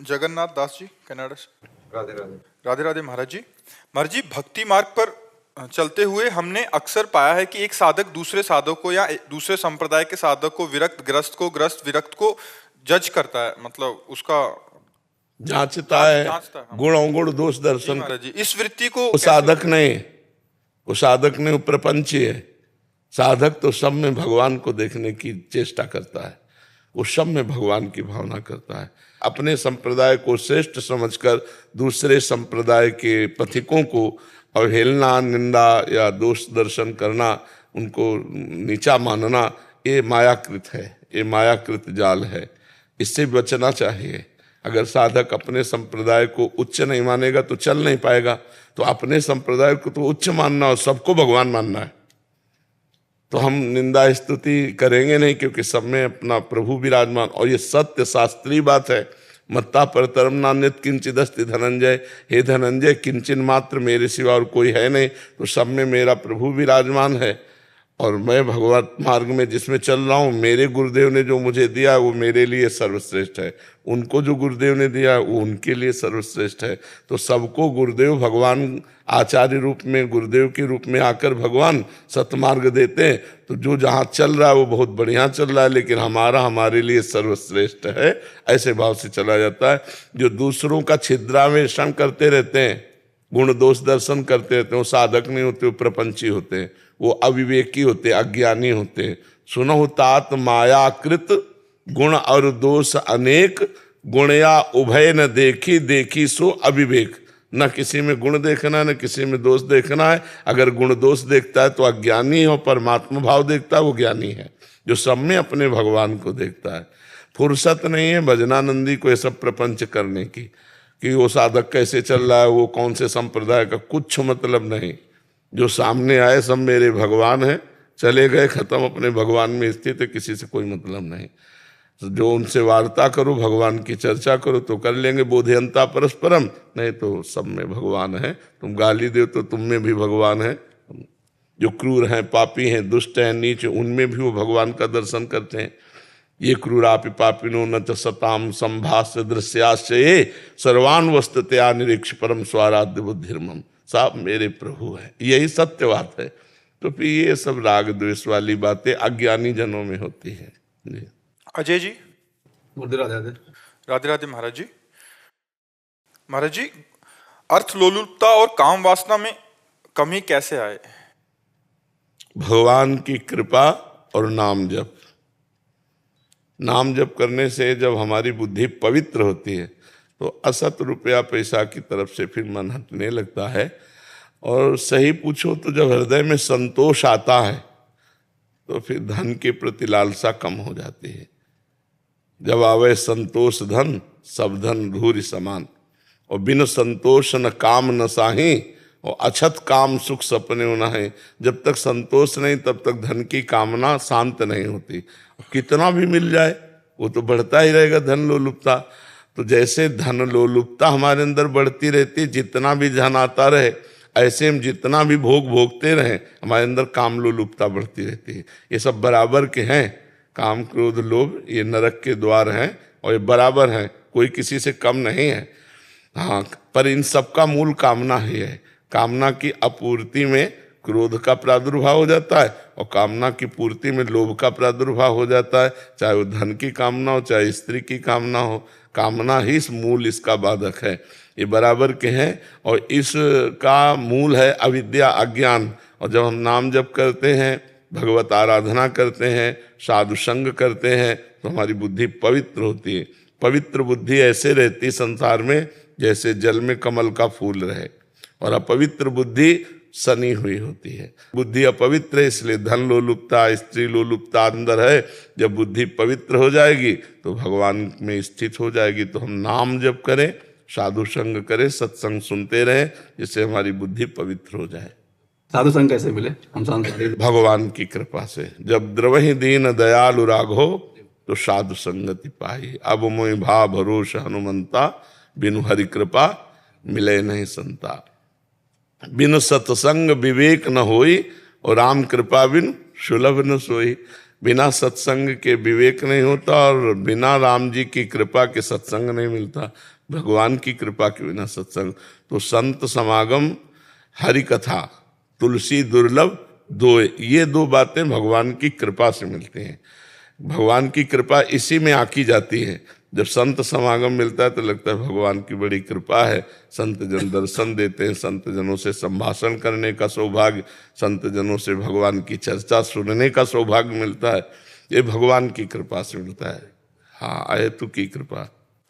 Jagannath Das ji, Canada से। राधे राधे। राधे राधे महाराज जी। महाराज जी, भक्ति मार्ग पर चलते हुए हमने अक्सर पाया है कि एक साधक दूसरे साधक को या दूसरे संप्रदाय के साधक को, विरक्त ग्रस्त को, ग्रस्त विरक्त को जज करता है, मतलब उसका जांचता है, गुण अवगुण दोष जी दर्शन। महाराज जी, इस वृत्ति को वो साधक नहीं, वो साधक नहीं, वो प्रपंची है। साधक तो सब में भगवान को देखने की चेष्टा करता है, वो सब में भगवान की भावना करता है। अपने संप्रदाय को श्रेष्ठ समझकर दूसरे संप्रदाय के पथिकों को अवहेलना, निंदा या दोष दर्शन करना, उनको नीचा मानना, ये मायाकृत है, ये मायाकृत जाल है। इससे बचना चाहिए। अगर साधक अपने संप्रदाय को उच्च नहीं मानेगा तो चल नहीं पाएगा। तो अपने संप्रदाय को तो उच्च मानना और सबको भगवान मानना है। तो हम निंदा स्तुति करेंगे नहीं, क्योंकि सब में अपना प्रभु विराजमान। और ये सत्य शास्त्रीय बात है। मत्ता परतरम नान्यत किंचिदस्ति धनंजय। हे धनंजय, किंचन मात्र मेरे सिवा और कोई है नहीं, तो सब में मेरा प्रभु विराजमान है। और मैं भगवत मार्ग में जिसमें चल रहा हूँ, मेरे गुरुदेव ने जो मुझे दिया वो मेरे लिए सर्वश्रेष्ठ है। उनको जो गुरुदेव ने दिया वो उनके लिए सर्वश्रेष्ठ है। तो सबको गुरुदेव भगवान आचार्य रूप में, गुरुदेव के रूप में आकर भगवान सतमार्ग देते हैं। तो जो जहाँ चल रहा है वो बहुत बढ़िया चल रहा है, लेकिन हमारे लिए सर्वश्रेष्ठ है, ऐसे भाव से चला जाता है। जो दूसरों का छिद्रान्वेषण करते रहते हैं, गुण दोष दर्शन करते रहते हैं, वो साधक नहीं होते, वो प्रपंची होते हैं, वो अविवेकी होते, अज्ञानी होते। सुनहु तात मायाकृत गुण और दोष अनेक, गुणया उभय न देखी, देखी सो अविवेक। न किसी में गुण देखना है, न किसी में दोष देखना है। अगर गुण दोष देखता है तो अज्ञानी है, और परमात्मा भाव देखता है वो ज्ञानी है, जो सब में अपने भगवान को देखता है। फुर्सत नहीं है भजनानंदी को ये सब प्रपंच करने की, कि वो साधक कैसे चल रहा है, वो कौन से संप्रदाय का, कुछ मतलब नहीं। जो सामने आए सब मेरे भगवान हैं, चले गए खत्म, अपने भगवान में स्थित है, किसी से कोई मतलब नहीं। तो जो उनसे वार्ता करो, भगवान की चर्चा करो तो कर लेंगे, बोधयंता परस्परम, नहीं तो सब में भगवान है। तुम गाली दो तो तुम में भी भगवान है। जो क्रूर हैं, पापी हैं, दुष्ट हैं, नीच, उनमें भी वो भगवान का दर्शन करते हैं। ये क्रूरापि पापिनो न च सताम संभाष्य दृश्याश्चये सर्वान वस्तुतया निरीक्ष परम स्वाराध्य बुद्धिर्मम। सब मेरे प्रभु है, यही सत्य बात है। तो फिर ये सब राग द्वेष वाली बातें अज्ञानी जनों में होती है। अजय जी। राधे राधे। राधे राधे महाराज जी। महाराज जी, अर्थ लोलुपता और काम वासना में कमी कैसे आए? भगवान की कृपा और नाम जप। नाम जप करने से जब हमारी बुद्धि पवित्र होती है तो असत रुपया पैसा की तरफ से फिर मन हटने लगता है। और सही पूछो तो जब हृदय में संतोष आता है तो फिर धन के प्रति लालसा कम हो जाती है। जब आवे संतोष धन, सब धन धूरि समान। और बिन संतोष न काम न साही, और अछत काम सुख सपने न है। जब तक संतोष नहीं तब तक धन की कामना शांत नहीं होती। कितना भी मिल जाए वो तो बढ़ता ही रहेगा, धन लोलुपता। तो जैसे धन लोलुपता हमारे अंदर बढ़ती रहती है, जितना भी धन आता रहे, ऐसे हम जितना भी भोग भोगते रहें, हमारे अंदर काम लोलुपता बढ़ती रहती है। ये सब बराबर के हैं, काम क्रोध लोभ, ये नरक के द्वार हैं, और ये बराबर हैं, कोई किसी से कम नहीं है। हाँ, पर इन सब का मूल कामना ही है। कामना की अपूर्ति में क्रोध का प्रादुर्भाव हो जाता है, और कामना की पूर्ति में लोभ का प्रादुर्भाव हो जाता है। चाहे वो धन की कामना हो, चाहे स्त्री की कामना हो, कामना ही मूल इसका बाधक है। ये बराबर के हैं, और इसका मूल है अविद्या, अज्ञान। और जब हम नाम जप करते हैं, भगवत आराधना करते हैं, साधु संग करते हैं, तो हमारी बुद्धि पवित्र होती है। पवित्र बुद्धि ऐसे रहती संसार में जैसे जल में कमल का फूल रहे, और अपवित्र बुद्धि सनी हुई होती है। बुद्धि अपवित्र है, इसलिए धन लोलुपता, स्त्री लोलुपता अंदर है। जब बुद्धि पवित्र हो जाएगी तो भगवान में स्थित हो जाएगी। तो हम नाम जप करें, साधु संग करें, सत्संग सुनते रहें, जिससे हमारी बुद्धि पवित्र हो जाए। साधु संग कैसे मिले? हम सांसारिक भगवान की कृपा से। जब द्रवहि दीन दयालु राघो तो साधु संगति पाई। अब मोहि भा भरोस हनुमंता, बिनु हरि कृपा मिले नहीं संता। बिन सत्संग विवेक न होई, और राम कृपा बिन सुलभ न सोई। बिना सत्संग के विवेक नहीं होता और बिना राम जी की कृपा के सत्संग नहीं मिलता, भगवान की कृपा के बिना सत्संग। तो संत समागम, हरि कथा, तुलसी दुर्लभ दो, ये दो बातें भगवान की कृपा से मिलती हैं। भगवान की कृपा इसी में आकी जाती है। जब संत समागम मिलता है तो लगता है भगवान की बड़ी कृपा है, संत जन दर्शन देते हैं, संत जनों से संभाषण करने का सौभाग्य, संत जनों से भगवान की चर्चा सुनने का सौभाग्य मिलता है, ये भगवान की कृपा से मिलता है। हाँ, अहेतु की कृपा।